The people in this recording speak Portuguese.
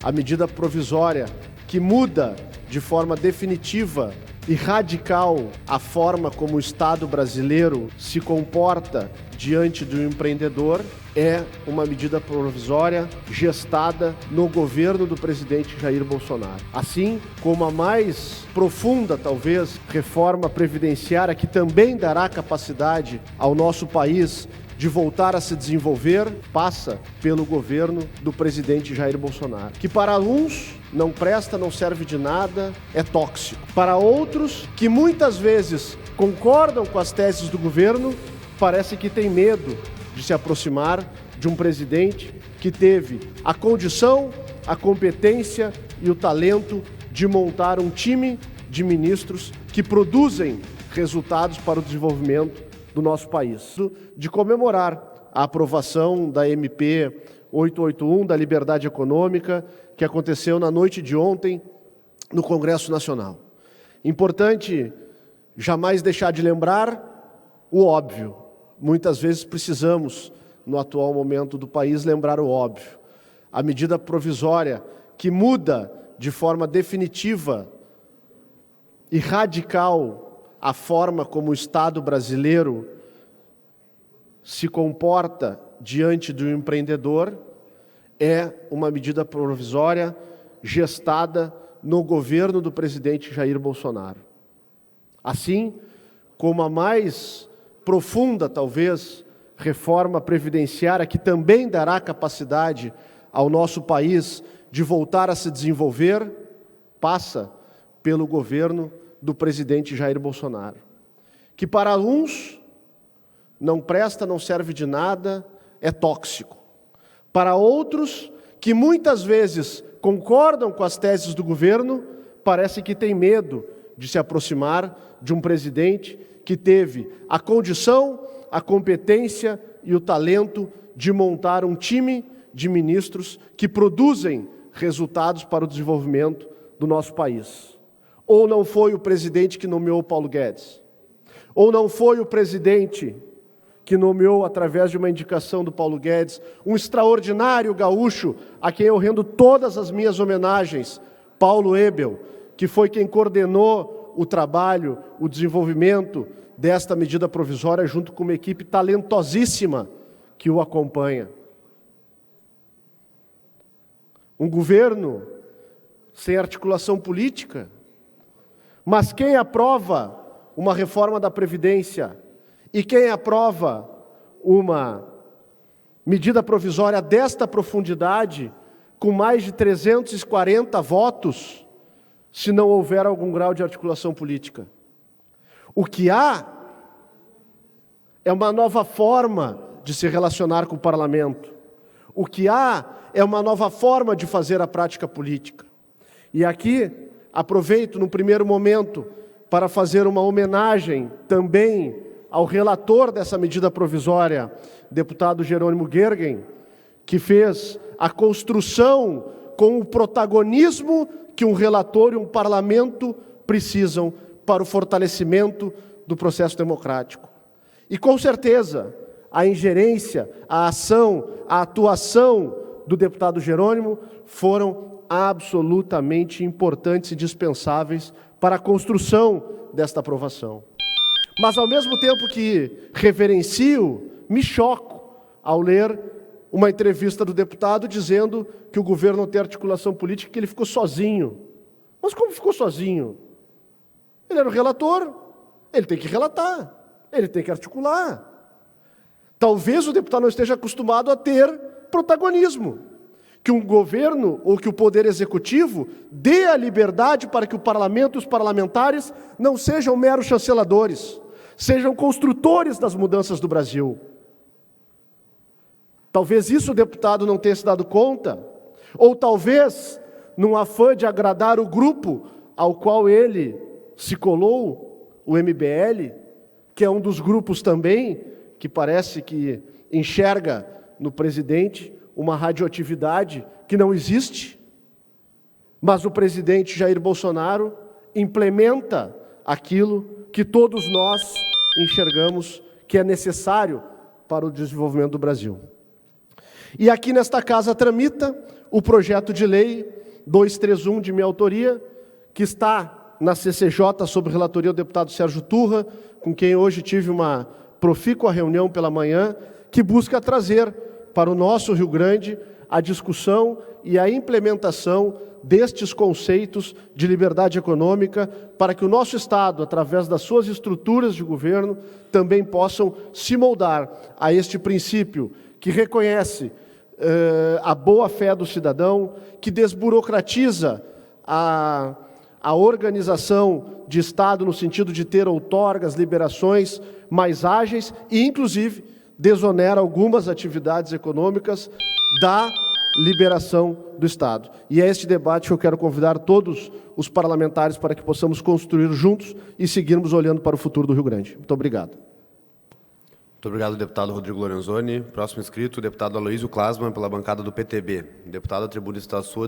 a medida provisória que muda de forma definitiva e radical a forma como o Estado brasileiro se comporta diante do empreendedor é uma medida provisória gestada no governo do presidente Jair Bolsonaro. Assim como a mais profunda, talvez, reforma previdenciária que também dará capacidade ao nosso país de voltar a se desenvolver, passa pelo governo do presidente Jair Bolsonaro, que para uns não presta, não serve de nada, é tóxico. Para outros, que muitas vezes concordam com as teses do governo, parece que tem medo de se aproximar de um presidente que teve a condição, a competência e o talento de montar um time de ministros que produzem resultados para o desenvolvimento do nosso país. De comemorar a aprovação da MP 881, da liberdade econômica, que aconteceu na noite de ontem no Congresso Nacional. Importante jamais deixar de lembrar o óbvio. Muitas vezes precisamos, no atual momento do país, lembrar o óbvio. A medida provisória que muda de forma definitiva e radical a forma como o Estado brasileiro se comporta diante do empreendedor é uma medida provisória gestada no governo do presidente Jair Bolsonaro. Assim como a mais profunda, talvez, reforma previdenciária que também dará capacidade ao nosso país de voltar a se desenvolver, passa pelo governo do presidente Jair Bolsonaro, que para uns não presta, não serve de nada, é tóxico. Para outros, que muitas vezes concordam com as teses do governo, parece que tem medo de se aproximar de um presidente que teve a condição, a competência e o talento de montar um time de ministros que produzem resultados para o desenvolvimento do nosso país. Ou não foi o presidente que nomeou Paulo Guedes? Ou não foi o presidente que nomeou, através de uma indicação do Paulo Guedes, um extraordinário gaúcho, a quem eu rendo todas as minhas homenagens, Paulo Ebel, que foi quem coordenou o trabalho, o desenvolvimento desta medida provisória, junto com uma equipe talentosíssima que o acompanha. Um governo sem articulação política. Mas quem aprova uma reforma da Previdência e quem aprova uma medida provisória desta profundidade, com mais de 340 votos, se não houver algum grau de articulação política? O que há é uma nova forma de se relacionar com o parlamento. O que há é uma nova forma de fazer a prática política. E aqui aproveito, no primeiro momento, para fazer uma homenagem também ao relator dessa medida provisória, deputado Jerônimo Gergen, que fez a construção com o protagonismo que um relator e um parlamento precisam para o fortalecimento do processo democrático. E, com certeza, a ingerência, a ação, a atuação do deputado Jerônimo foram absolutamente importantes e dispensáveis para a construção desta aprovação. Mas, ao mesmo tempo que reverencio, me choco ao ler uma entrevista do deputado dizendo que o governo não tem articulação política, que ele ficou sozinho. Mas como ficou sozinho? Ele era o relator, ele tem que relatar, ele tem que articular. Talvez o deputado não esteja acostumado a ter protagonismo, que um governo ou que o poder executivo dê a liberdade para que o parlamento e os parlamentares não sejam meros chanceladores, sejam construtores das mudanças do Brasil. Talvez isso o deputado não tenha se dado conta, ou talvez, num afã de agradar o grupo ao qual ele se colou, o MBL, que é um dos grupos também que parece que enxerga no presidente uma radioatividade que não existe, mas o presidente Jair Bolsonaro implementa aquilo que todos nós enxergamos que é necessário para o desenvolvimento do Brasil. E aqui nesta casa tramita o projeto de lei 231 de minha autoria, que está na CCJ sob relatoria do deputado Sérgio Turra, com quem hoje tive uma profícua reunião pela manhã, que busca trazer para o nosso Rio Grande a discussão e a implementação destes conceitos de liberdade econômica para que o nosso Estado, através das suas estruturas de governo, também possam se moldar a este princípio que reconhece a boa-fé do cidadão, que desburocratiza a organização de Estado no sentido de ter outorgas, liberações mais ágeis e, inclusive, desonera algumas atividades econômicas da liberação do Estado. E é este debate que eu quero convidar todos os parlamentares para que possamos construir juntos e seguirmos olhando para o futuro do Rio Grande. Muito obrigado. Muito obrigado, deputado Rodrigo Lorenzoni. Próximo inscrito, o deputado Aloysio Klasman, pela bancada do PTB. Deputado, a tribuna está à sua